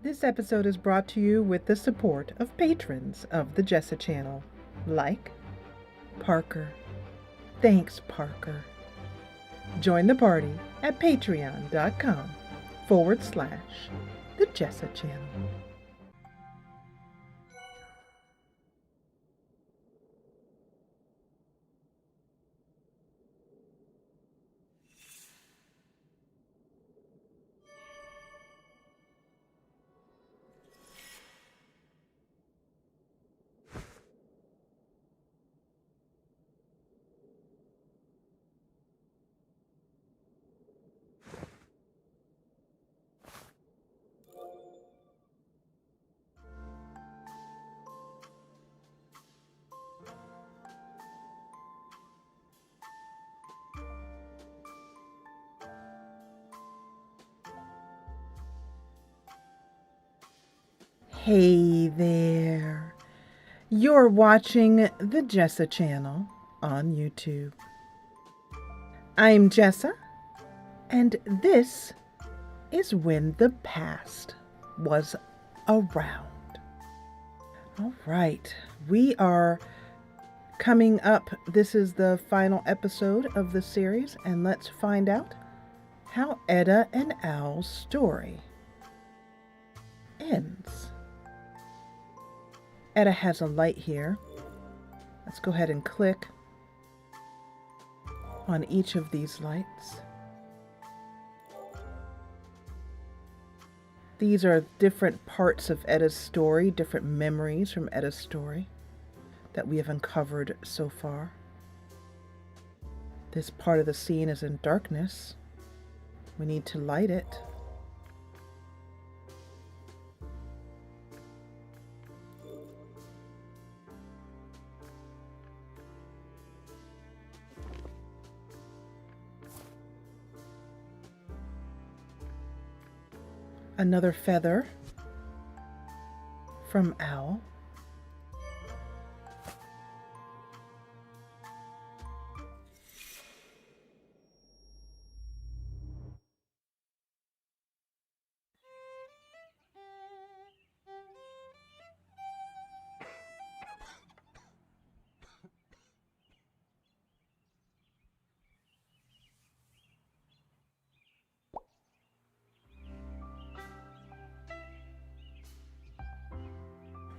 This episode is brought to you with the support of patrons of the Jessa channel, like Parker. Thanks, Parker. Join the party at patreon.com/the Jessa channel. Hey there. You're watching the Jessa channel on YouTube. I'm Jessa, and this is When the Past Was Around. All right, we are coming up. This is the final episode of the series, and let's find out how Etta and Owl's story ends. Etta has a light here. Let's go ahead and click on each of these lights. These are different parts of Etta's story, different memories from Etta's story that we have uncovered so far. This part of the scene is in darkness. We need to light it. Another feather from Owl.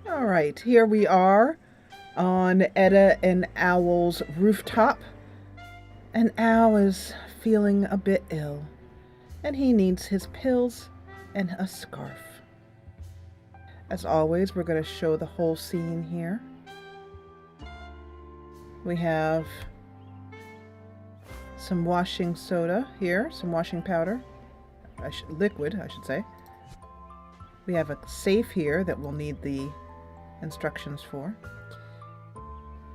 All right, here we are on Etta and Owl's rooftop. And Owl is feeling a bit ill, and he needs his pills and a scarf. As always, we're going to show the whole scene here. We have some washing soda here, some washing powder, liquid, I should say. We have a safe here that we'll need the instructions for,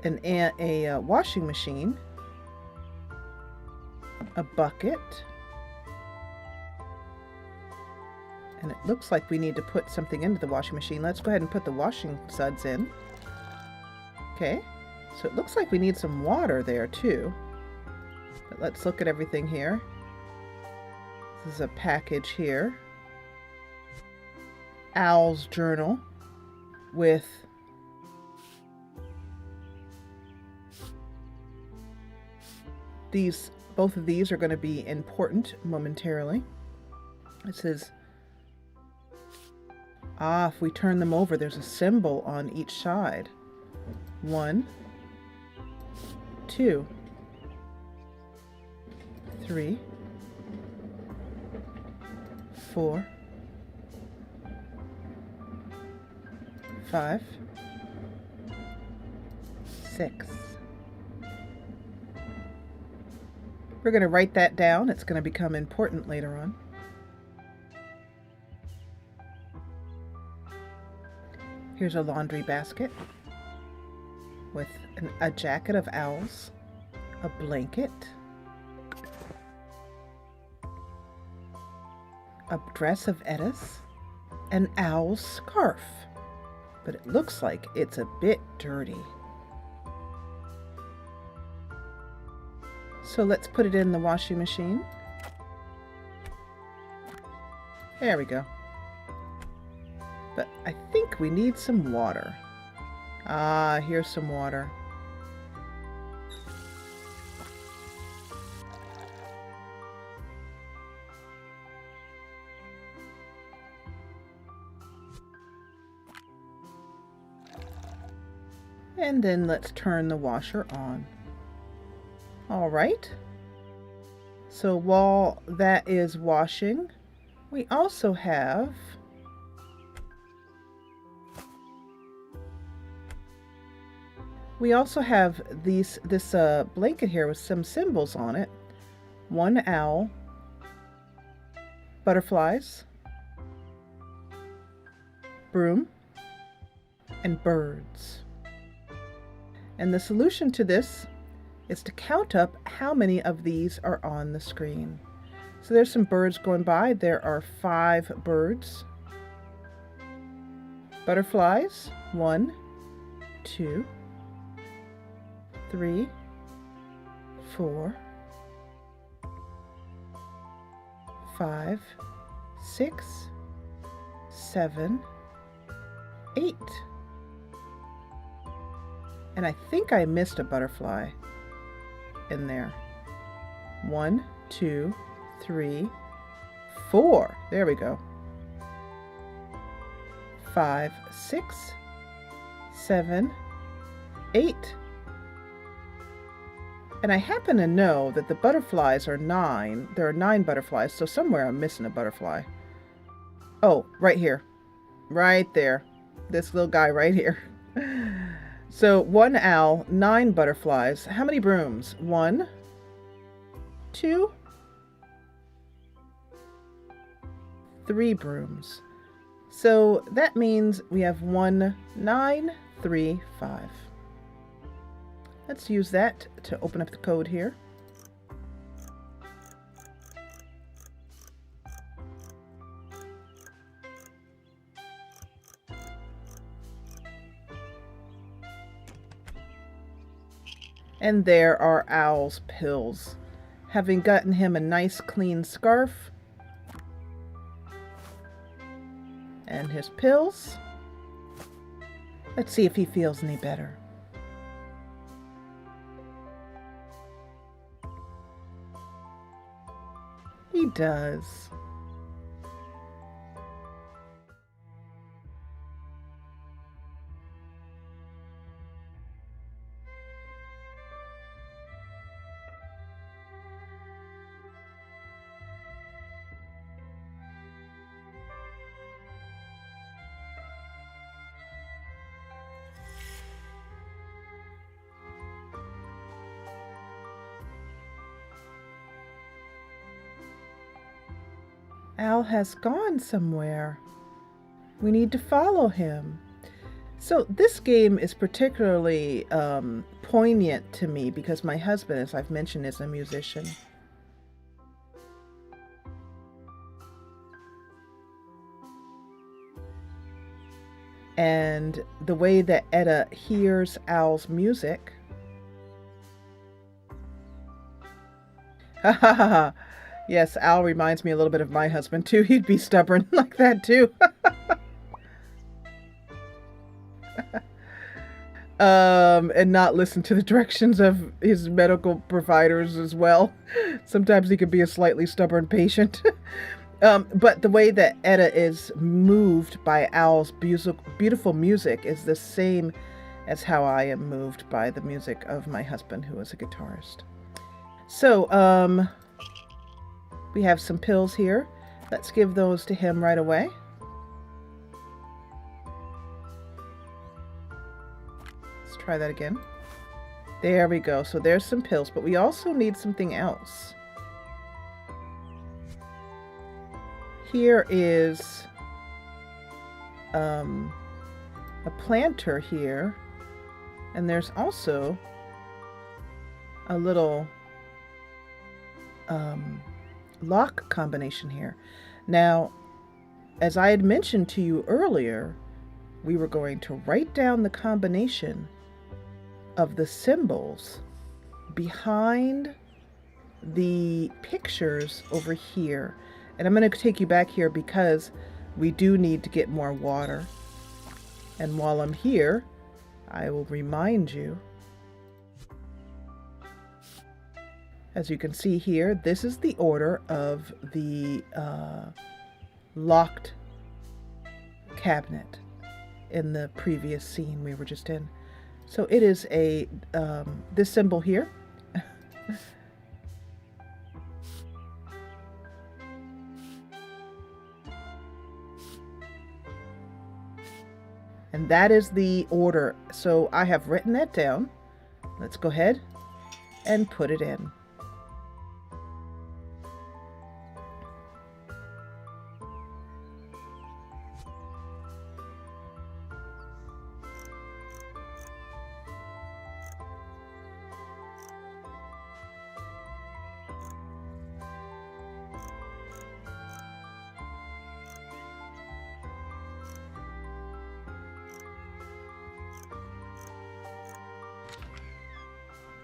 a washing machine, a bucket, and it looks like we need to put something into the washing machine. Let's go ahead and put the washing suds in. Okay, so it looks like we need some water there too, but let's look at everything here. This is a package here. Owl's journal with these. Both of these are going to be important momentarily. It says, if we turn them over, there's a symbol on each side. 1, 2, 3, 4, 5, 6. We're going to write that down. It's going to become important later on. Here's a laundry basket with a jacket of Owl's, a blanket, a dress of Etta's, an Owl's scarf. But it looks like it's a bit dirty. So let's put it in the washing machine. There we go. But I think we need some water. Ah, here's some water. And then let's turn the washer on. All right. So while that is washing, we also have this blanket here with some symbols on it. One owl, butterflies, broom, and birds. And the solution to this is to count up how many of these are on the screen. So there's some birds going by. There are 5 birds. Butterflies, 1, 2, 3, 4, 5, 6, 7, 8. And I think I missed a butterfly in there. 1, 2, 3, 4. There we go. 5, 6, 7, 8. And I happen to know that the butterflies are 9. There are 9 butterflies, so somewhere I'm missing a butterfly. Oh, right here. Right there. This little guy right here. So 1 owl, 9 butterflies. How many brooms? 1, 2, 3 brooms. So that means we have 1, 9, 3, 5. Let's use that to open up the code here. And there are Owl's pills. Having gotten him a nice clean scarf and his pills, let's see if he feels any better. He does. Owl has gone somewhere. We need to follow him. So this game is particularly poignant to me because my husband, as I've mentioned, is a musician. And the way that Etta hears Owl's music. Ha ha ha. Yes, Owl reminds me a little bit of my husband too. He'd be stubborn like that too. And not listen to the directions of his medical providers as well. Sometimes he could be a slightly stubborn patient. But the way that Etta is moved by Owl's beautiful music is the same as how I am moved by the music of my husband, who is a guitarist. So, we have some pills here. Let's give those to him right away. Let's try that again. There we go. So there's some pills, but we also need something else. Here is a planter here, and there's also a little lock combination here. Now, as I had mentioned to you earlier, we were going to write down the combination of the symbols behind the pictures over here. And I'm going to take you back here because we do need to get more water. And while I'm here, I will remind you, as you can see here, this is the order of the locked cabinet in the previous scene we were just in. So it is a this symbol here. And that is the order. So I have written that down. Let's go ahead and put it in.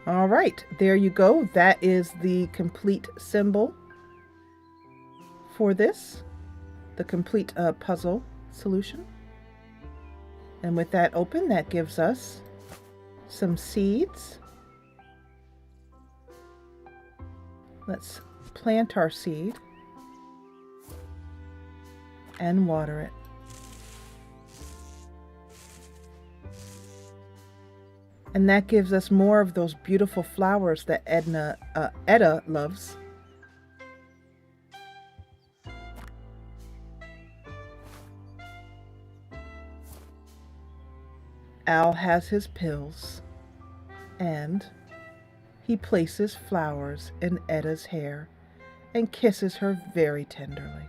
All right, there you go. That is the complete symbol for this, the complete puzzle solution. And with that open, that gives us some seeds. Let's plant our seed and water it. And that gives us more of those beautiful flowers that Etta loves. Al has his pills, and he places flowers in Etta's hair and kisses her very tenderly.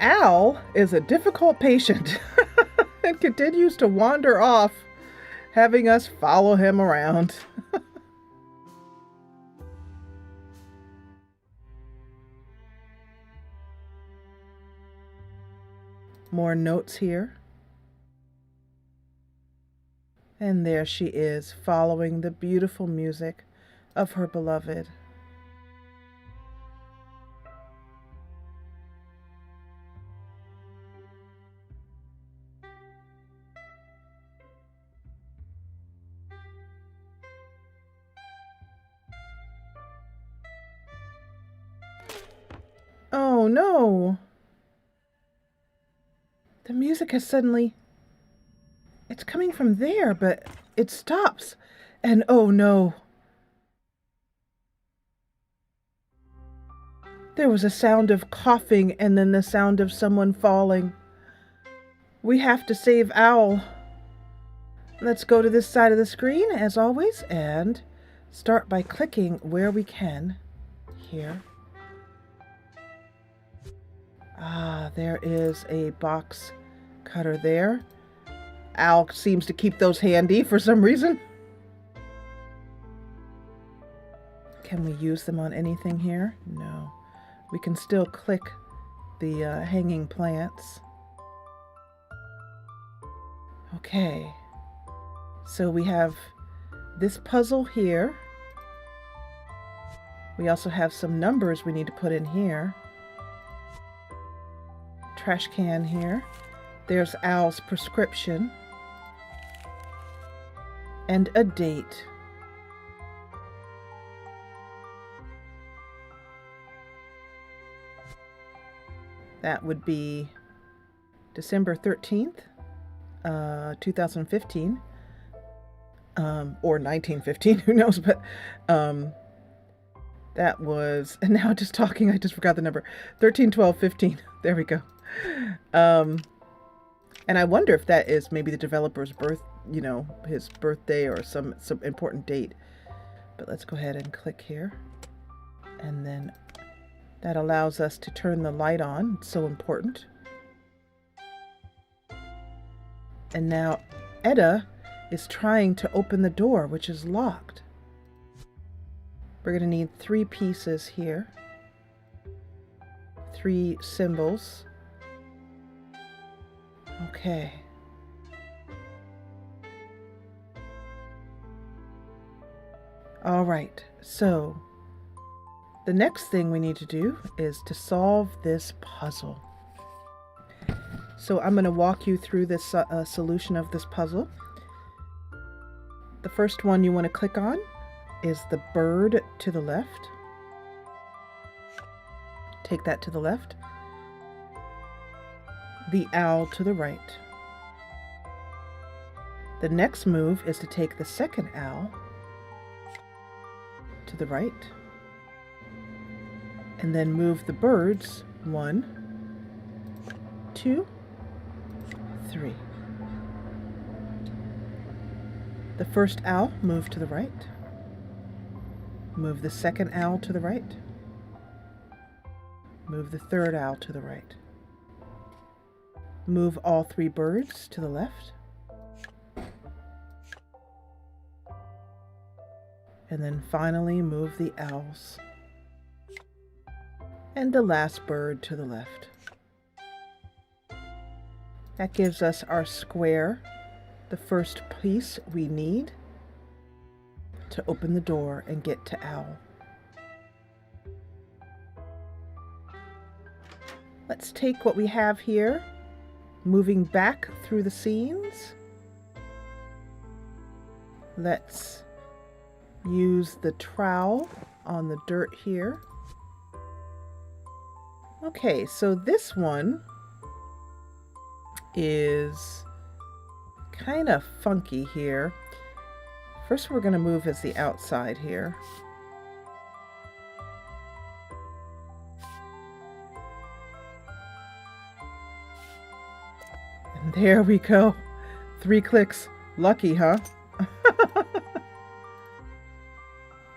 Al is a difficult patient and continues to wander off, having us follow him around. More notes here. And there she is, following the beautiful music of her beloved. Oh no! The music has suddenly... It's coming from there, but it stops. And oh no! There was a sound of coughing and then the sound of someone falling. We have to save Owl. Let's go to this side of the screen, as always, and start by clicking where we can. Here. Ah, there is a box cutter there. Al seems to keep those handy for some reason. Can we use them on anything here? No. We can still click the hanging plants. Okay. So we have this puzzle here. We also have some numbers we need to put in here. Trash can here. There's Al's prescription. And a date. That would be December 13th, 2015. Or 1915, who knows, but that was, and now just talking, I just forgot the number. 13, 12, 15. There we go. And I wonder if that is maybe the developer's his birthday or some important date. But let's go ahead and click here. And then That allows us to turn the light on. It's so important. And now Etta is trying to open the door, which is locked. We're going to need 3 pieces here. 3 symbols. Okay. All right, so the next thing we need to do is to solve this puzzle. So I'm going to walk you through this solution of this puzzle. The first one you want to click on is the bird to the left. Take that to the left. The owl to the right. The next move is to take the second owl to the right. And then move the birds 1, 2, 3. The first owl, move to the right. Move the second owl to the right. Move the third owl to the right. Move all 3 birds to the left. And then finally move the owls and the last bird to the left. That gives us our square, the first piece we need to open the door and get to owl. Let's take what we have here, moving back through the scenes. Let's use the trowel on the dirt here. Okay, so this one is kind of funky here. First we're going to move as the outside here. And there we go. 3 clicks. Lucky, huh?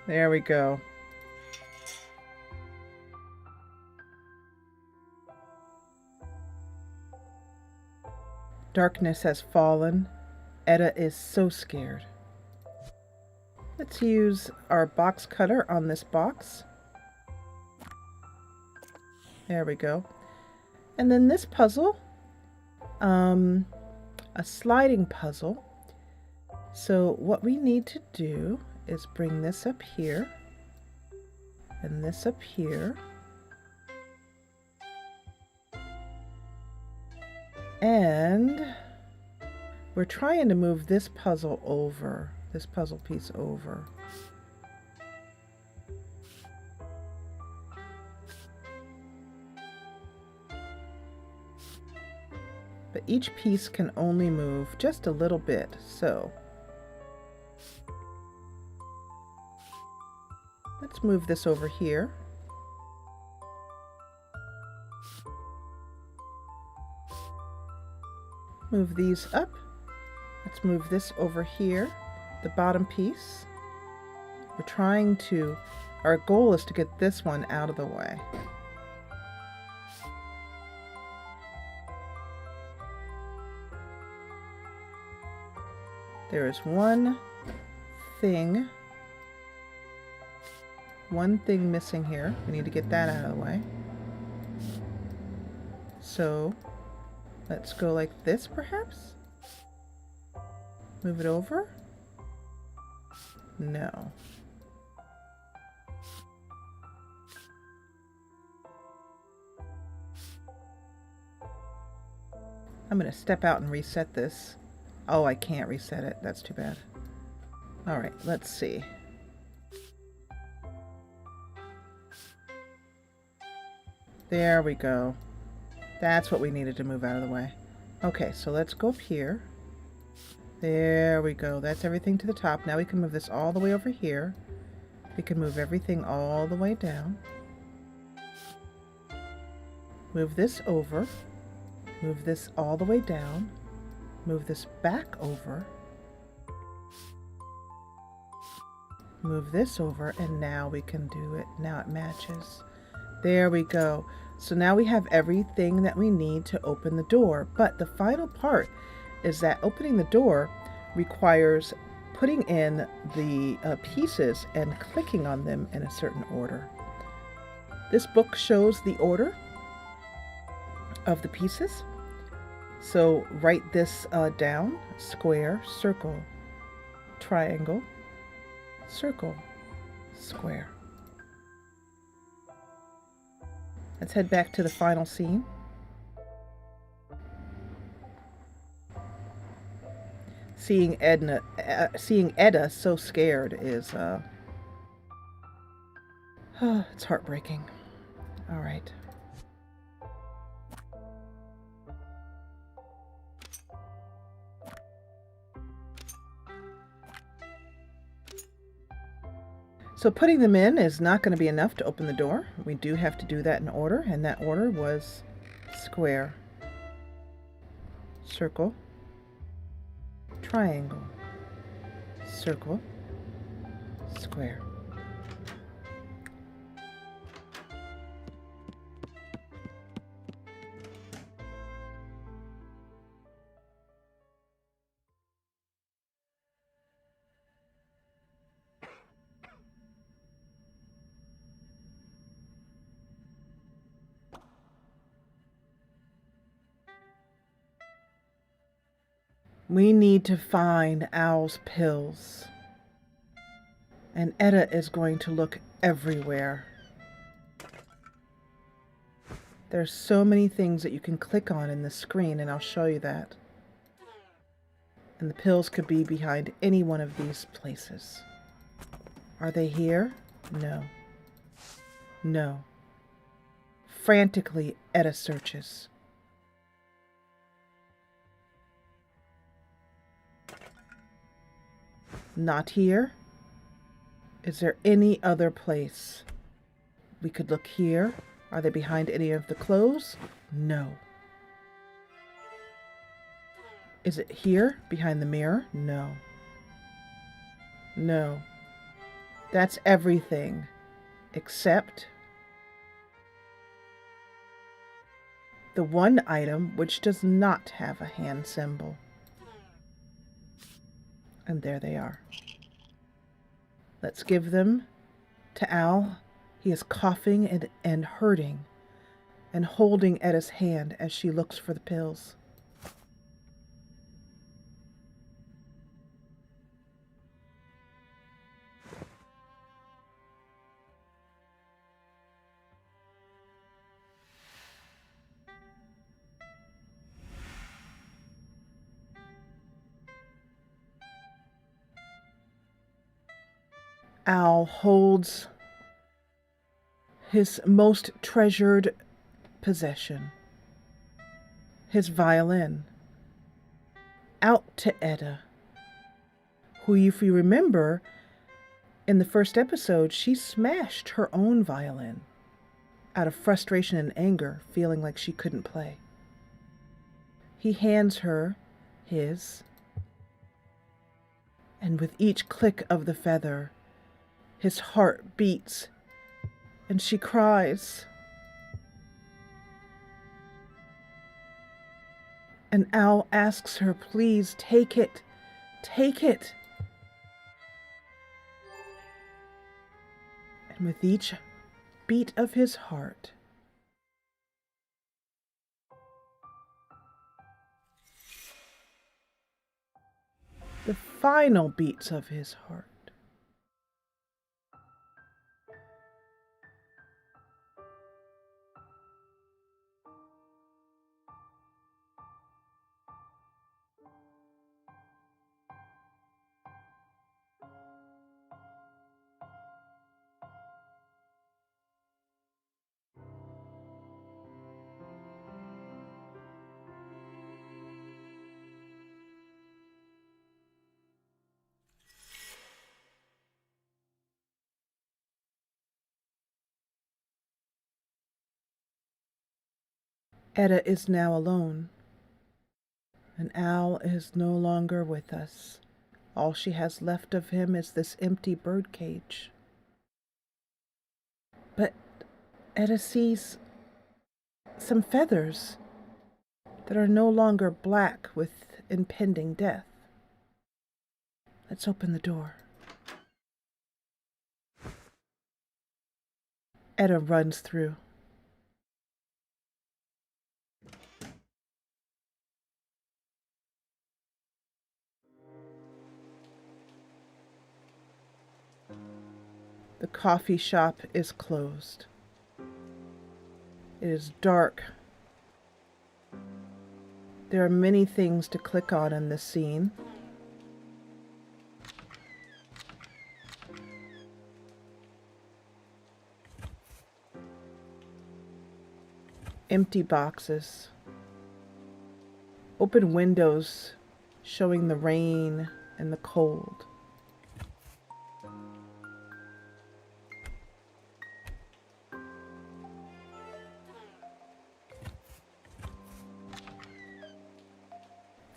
There we go. Darkness has fallen. Etta is so scared. Let's use our box cutter on this box. There we go. And then this puzzle, a sliding puzzle. So what we need to do is bring this up here and this up here. And we're trying to move this puzzle over, this puzzle piece over. But each piece can only move just a little bit, so let's move this over here. Move these up. Let's move this over here, the bottom piece. We're trying to, our goal is to get this one out of the way. There is one thing missing here. We need to get that out of the way. So let's go like this, perhaps? Move it over? No. I'm going to step out and reset this. Oh, I can't reset it. That's too bad. All right, let's see. There we go. That's what we needed to move out of the way. Okay, so let's go up here. There we go. That's everything to the top. Now we can move this all the way over here. We can move everything all the way down. Move this over. Move this all the way down. Move this back over. Move this over, and now we can do it. Now it matches. There we go. So now we have everything that we need to open the door. But the final part is that opening the door requires putting in the pieces and clicking on them in a certain order. This book shows the order of the pieces. So write this down: square, circle, triangle, circle, square. Let's head back to the final scene. Seeing Edda so scared is it's heartbreaking. All right. So putting them in is not going to be enough to open the door. We do have to do that in order, and that order was square, circle, triangle, circle, square. We need to find Owl's pills. And Edda is going to look everywhere. There's so many things that you can click on in the screen, and I'll show you that. And the pills could be behind any one of these places. Are they here? No. No. Frantically, Edda searches. Not here. Is there any other place? We could look here. Are they behind any of the clothes? No. Is it here, behind the mirror? No. No. That's everything, except the one item which does not have a hand symbol. And there they are. Let's give them to Owl. He is coughing and hurting and holding Edda's hand as she looks for the pills. Owl holds his most treasured possession, his violin, out to Edda, who, if you remember, in the first episode, she smashed her own violin out of frustration and anger, feeling like she couldn't play. He hands her his, and with each click of the feather, his heart beats, and she cries. And Owl asks her, please take it, take it. And with each beat of his heart, the final beats of his heart, Edda is now alone, and Owl is no longer with us. All she has left of him is this empty birdcage. But Etta sees some feathers that are no longer black with impending death. Let's open the door. Etta runs through. The coffee shop is closed. It is dark. There are many things to click on in this scene. Empty boxes. Open windows showing the rain and the cold.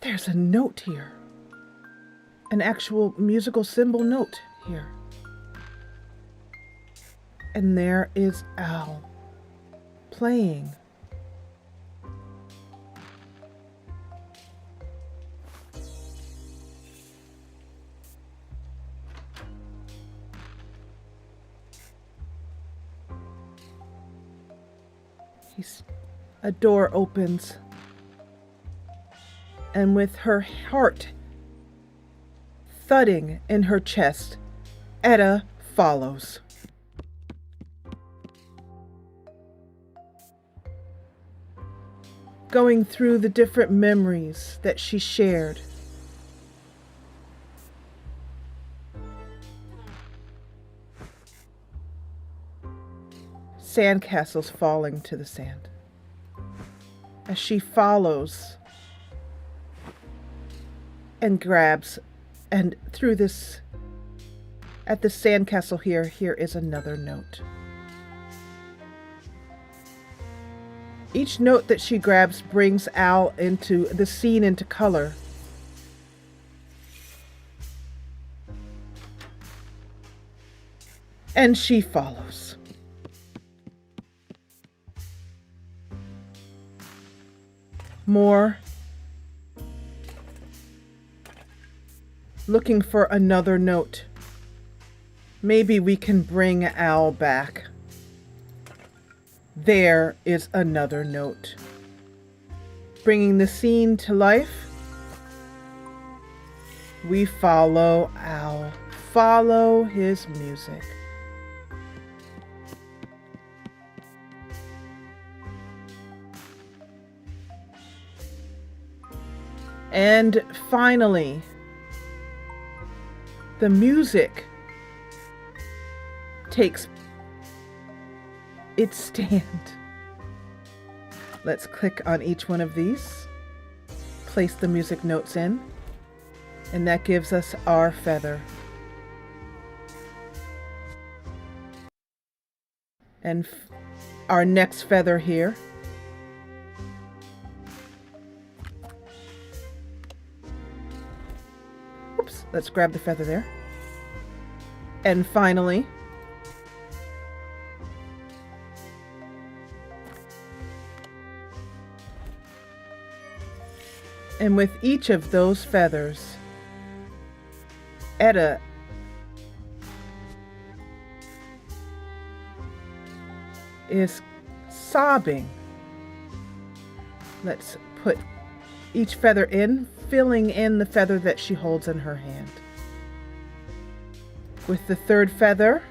There's a note here. An actual musical symbol note here. And there is Al playing. A door opens, and with her heart thudding in her chest, Etta follows. Going through the different memories that she shared. Sandcastles falling to the sand. As she follows and grabs, and through this, at the sandcastle here is another note. Each note that she grabs brings Al into the scene, into color. And she follows. More. Looking for another note. Maybe we can bring Al back. There is another note. Bringing the scene to life. We follow Al. Follow his music. And finally, the music takes its stand. Let's click on each one of these, place the music notes in, and that gives us our feather. And our next feather here. Oops, let's grab the feather there. And finally, and with each of those feathers, Etta is sobbing. Let's put each feather in, filling in the feather that she holds in her hand. With the third feather,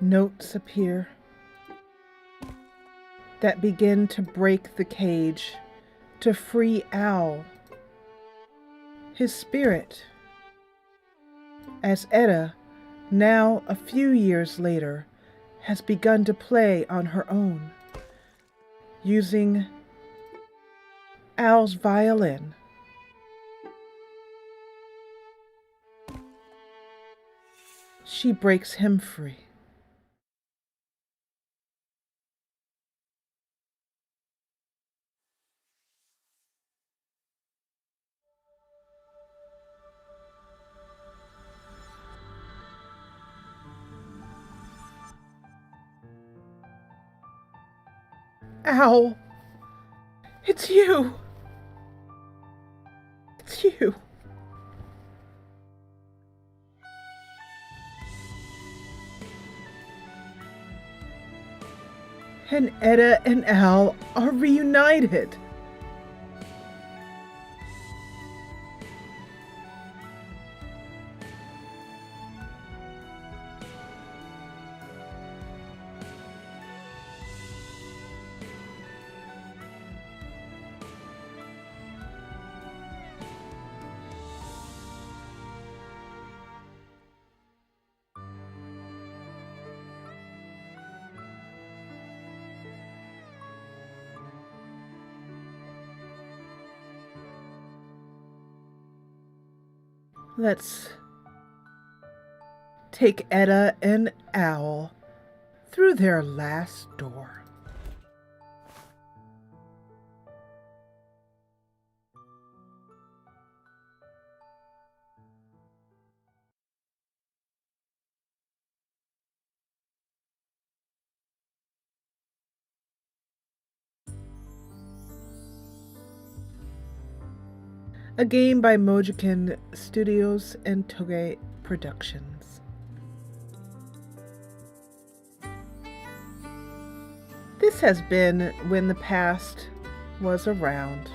Notes appear that begin to break the cage to free Al, his spirit, as Etta, now a few years later, has begun to play on her own, using Al's violin. She breaks him free. Al, it's you. It's you. And Etta and Al are reunited. Let's take Etta and Al through their last door. A game by Mojiken Studios and Toge Productions. This has been When the Past Was Around.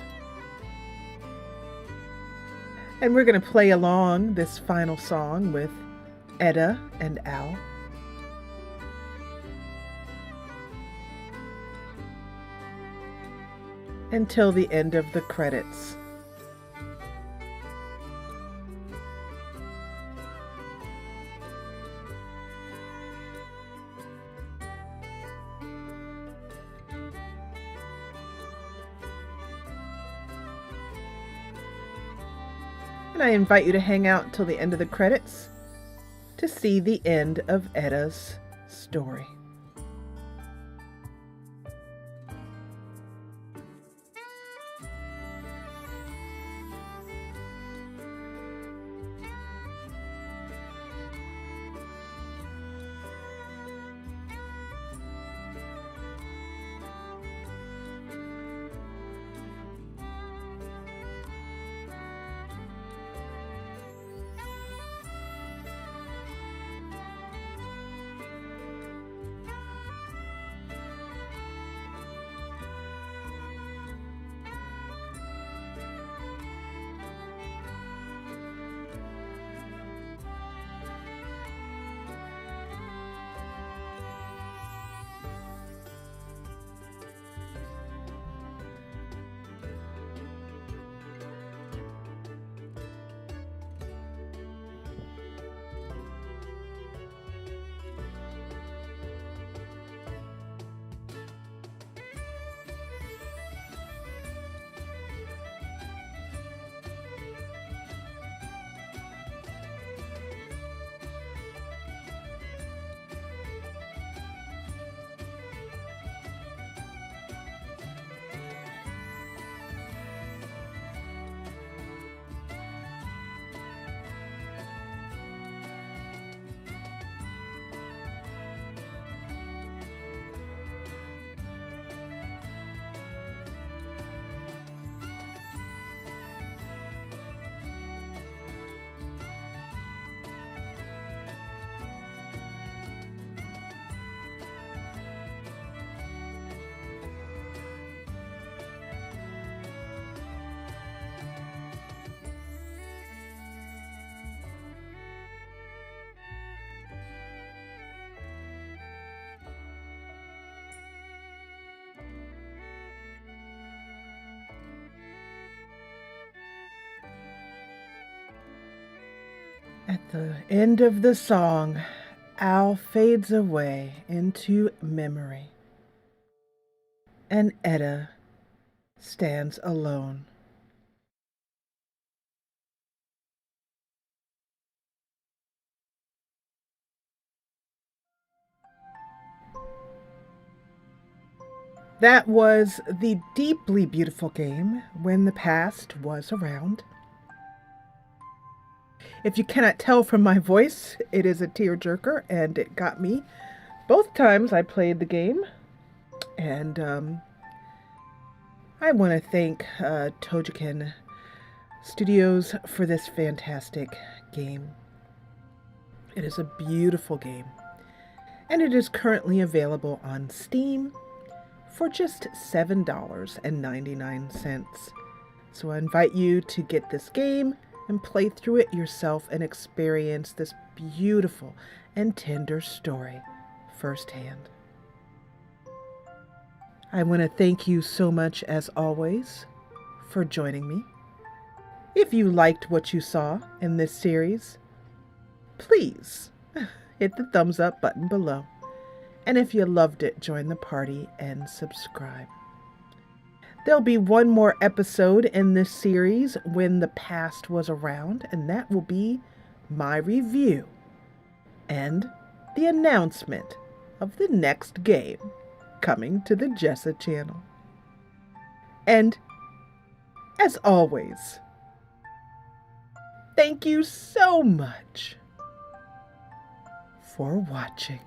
And we're going to play along this final song with Etta and Al. Until the end of the credits. And I invite you to hang out till the end of the credits to see the end of Etta's story. At the end of the song, Al fades away into memory, and Etta stands alone. That was the deeply beautiful game When the Past Was Around. If you cannot tell from my voice, it is a tearjerker, and it got me both times I played the game. And I want to thank Tojiken Studios for this fantastic game. It is a beautiful game, and it is currently available on Steam for just $7.99. So I invite you to get this game and play through it yourself and experience this beautiful and tender story firsthand. I want to thank you so much, as always, for joining me. If you liked what you saw in this series, please hit the thumbs up button below. And if you loved it, join the party and subscribe. There'll be one more episode in this series, When the Past Was Around, and that will be my review and the announcement of the next game coming to the Jessa channel. And as always, thank you so much for watching.